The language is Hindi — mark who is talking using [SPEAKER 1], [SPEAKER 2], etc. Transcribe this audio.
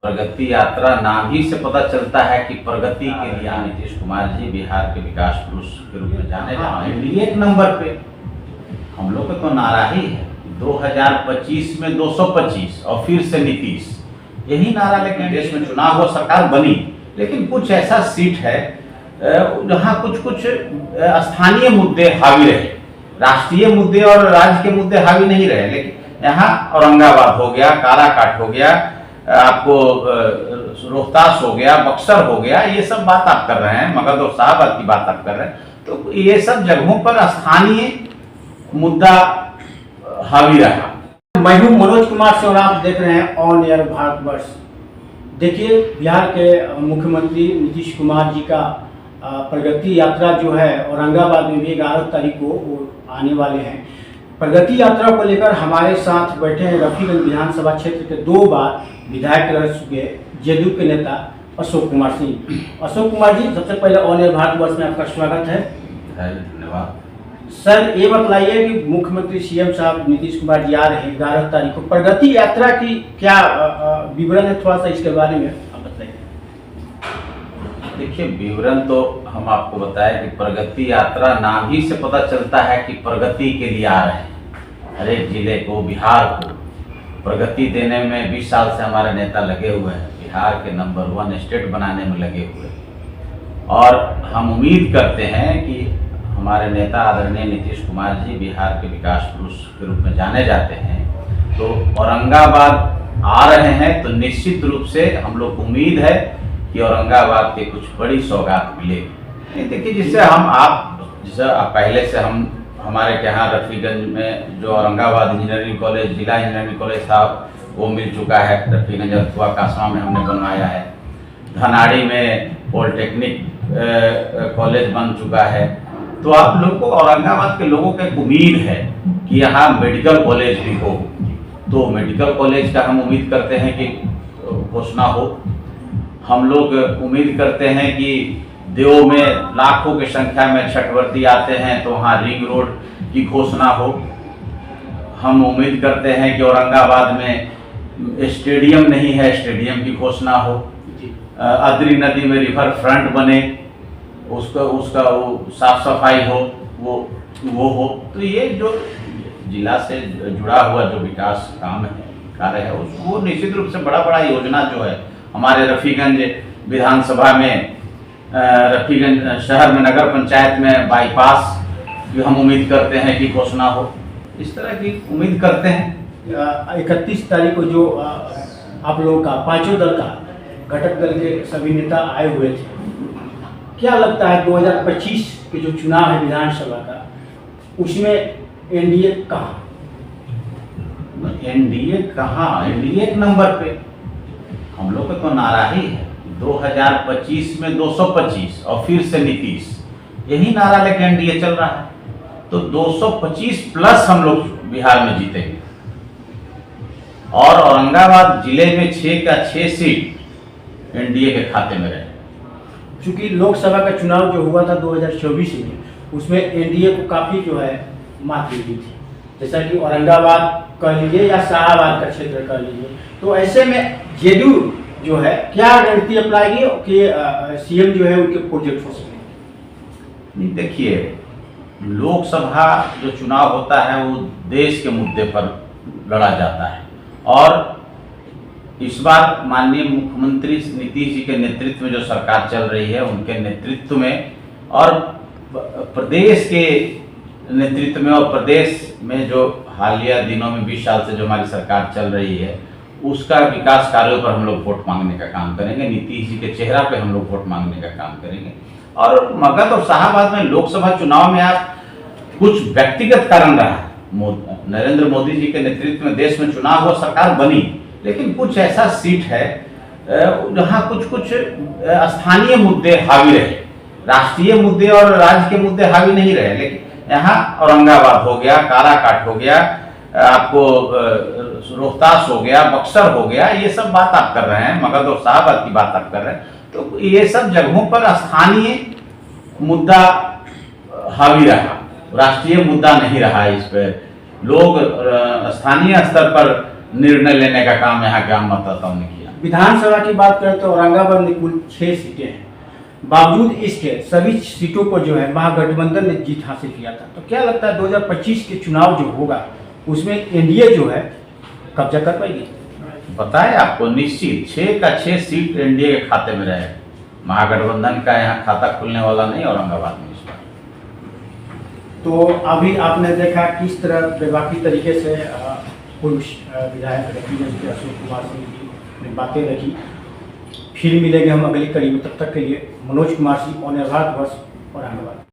[SPEAKER 1] प्रगति यात्रा नाम ही से पता चलता है कि प्रगति के लिए नीतीश कुमार जी बिहार के विकास पुरुष के रूप में जाने जाते हैं। एक नंबर पे हम लोग का तो नारा ही है 2025 में 225 और फिर से नीतीश, यही नारा लेकर देश में चुनाव हो, सरकार बनी। लेकिन कुछ ऐसा सीट है जहाँ कुछ स्थानीय मुद्दे हावी रहे, राष्ट्रीय मुद्दे और राज्य के मुद्दे हावी नहीं रहे। लेकिन यहाँ औरंगाबाद हो गया, काराकाट हो गया, आपको रोहतास हो गया, बक्सर हो गया, ये सब बात आप कर रहे हैं, मगध और शाहबाद की बात आप कर रहे हैं। तो ये सब जगहों पर स्थानीय मुद्दा हावी रहा।
[SPEAKER 2] मैं हूं मनोज कुमार और आप देख रहे हैं ऑन एयर भारतवर्ष। देखिए, बिहार के मुख्यमंत्री नीतीश कुमार जी का प्रगति यात्रा जो है औरंगाबाद में भी 11 तारीख को वो आने वाले हैं। प्रगति यात्रा को लेकर हमारे साथ बैठे हैं रफीगंज विधानसभा क्षेत्र के 2 बार विधायक रह चुके जदयू के नेता अशोक कुमार सिंह। अशोक कुमार जी, सबसे पहले ऑन एयर भारतवर्ष में आपका स्वागत है।
[SPEAKER 1] धन्यवाद
[SPEAKER 2] सर, ये बताइए कि मुख्यमंत्री सीएम साहब नीतीश कुमार जी आ रहे हैं 11 तारीख को, प्रगति यात्रा की क्या विवरण है, थोड़ा सा इसके बारे में आप बताइए।
[SPEAKER 1] देखिए, विवरण तो हम आपको बताएं कि प्रगति यात्रा नाम ही से पता चलता है कि प्रगति के लिए आ रहे हैं। हर एक जिले को, बिहार को प्रगति देने में 20 साल से हमारे नेता लगे हुए हैं, बिहार के नंबर 1 स्टेट बनाने में लगे हुए हैं। और हम उम्मीद करते हैं कि हमारे नेता आदरणीय नीतीश कुमार जी बिहार के विकास पुरुष के रूप में जाने जाते हैं, तो औरंगाबाद आ रहे हैं तो निश्चित रूप से हम लोग को उम्मीद है कि औरंगाबाद के कुछ बड़ी सौगात मिलेगी। देखिए, जिससे पहले से हमारे यहाँ रफीगंज में जो औरंगाबाद इंजीनियरिंग कॉलेज, जिला इंजीनियरिंग कॉलेज था, वो मिल चुका है। रफीगंज अथवा कासमा में हमने बनवाया है। धनाड़ी में पॉलिटेक्निक कॉलेज बन चुका है। तो आप लोग को, औरंगाबाद के लोगों को एक उम्मीद है कि यहाँ मेडिकल कॉलेज भी हो, तो मेडिकल कॉलेज का हम उम्मीद करते हैं कि घोषणा हो। हम लोग उम्मीद करते हैं कि देव में लाखों की संख्या में छठवर्ती आते हैं, तो वहाँ रिंग रोड की घोषणा हो। हम उम्मीद करते हैं कि औरंगाबाद में स्टेडियम नहीं है, स्टेडियम की घोषणा हो। अदरी नदी में रिवर फ्रंट बने, उसका वो साफ सफाई हो, वो हो। तो ये जो जिला से जुड़ा हुआ जो विकास कार्य है, वो निश्चित रूप से बड़ा योजना जो है हमारे रफीगंज विधानसभा में, रफीगंज शहर में नगर पंचायत में बाईपास जो हम उम्मीद करते हैं कि घोषणा हो, इस तरह की उम्मीद करते हैं।
[SPEAKER 2] 31 तारीख को जो आप लोगों का 5 दल का घटक दल के सभी नेता आए हुए थे, क्या लगता है 2025 के जो चुनाव है विधानसभा का, उसमें एनडीए कहाँ?
[SPEAKER 1] एनडीए कहाँ? एनडीए एक नंबर पे। हम लोग का तो नारा ही है 2025 में 225 और फिर से नीतीश, यही नारा लेकर एनडीए चल रहा है। तो 225 प्लस हम लोग बिहार में जीतेंगे। और औरंगाबाद जिले में 6 का 6 सीट एनडीए के खाते में रहे।
[SPEAKER 2] चूंकि लोकसभा का चुनाव जो हुआ था 2024 में, उसमें एनडीए को काफ़ी जो है मात मिली थी, जैसा कि औरंगाबाद कह लीजिए या शाहबाद का क्षेत्र कह लीजिए। तो ऐसे में जेडीयू जो है क्या रणनीति अपनाएगी कि सीएम जो है उनके प्रोजेक्ट हो सके?
[SPEAKER 1] नहीं, देखिए, लोकसभा जो चुनाव होता है वो देश के मुद्दे पर लड़ा जाता है। और इस बार माननीय मुख्यमंत्री नीतीश जी के नेतृत्व में जो सरकार चल रही है, उनके नेतृत्व में और प्रदेश के नेतृत्व में, और प्रदेश में जो हालिया दिनों में 20 साल से जो हमारी सरकार चल रही है, उसका विकास कार्यों पर हम लोग वोट मांगने का काम करेंगे। नीतीश जी के चेहरा पे हम लोग वोट मांगने का काम करेंगे। और मगध और शाहबाद में लोकसभा चुनाव में आप कुछ व्यक्तिगत कारण रहा, नरेंद्र मोदी जी के नेतृत्व में देश में चुनाव हुआ, सरकार बनी। लेकिन कुछ ऐसा सीट है जहाँ कुछ स्थानीय मुद्दे हावी रहे, राष्ट्रीय मुद्दे और राज्य के मुद्दे हावी नहीं रहे। लेकिन यहाँ औरंगाबाद हो गया, काराकाट हो गया, आपको रोहतास हो गया, बक्सर हो गया, ये सब बात आप कर रहे हैं, मगध और शाहबाद की बात आप कर रहे हैं। तो ये सब जगहों पर स्थानीय मुद्दा हावी रहा, राष्ट्रीय मुद्दा नहीं रहा। इस पर लोग स्थानीय स्तर पर निर्णय लेने का काम यहाँ के आम मतदाताओं ने किया।
[SPEAKER 2] विधानसभा की बात करें तो औरंगाबाद में कुल 6 सीटें हैं। बावजूद इसके सभी सीटों पर जो है महागठबंधन ने जीत हासिल किया था। तो क्या लगता है 2025 के चुनाव जो होगा उसमें एनडीए जो है कब्जा कर पाएगी?
[SPEAKER 1] बताए आपको, निश्चित 6 का 6 सीट एनडीए के खाते में रहे। महागठबंधन का यहाँ खाता खुलने वाला नहीं औरंगाबाद में इस बार।
[SPEAKER 2] तो अभी आपने देखा किस तरह बेबाकी तरीके से पूर्व विधायक अशोक कुमार सिंह जी ने बातें रखी। फिर मिलेंगे हम अगली कड़ी में, तब तक के लिए मनोज कुमार सिंह, ऑन एयर भारतवर्ष, औरंगाबाद।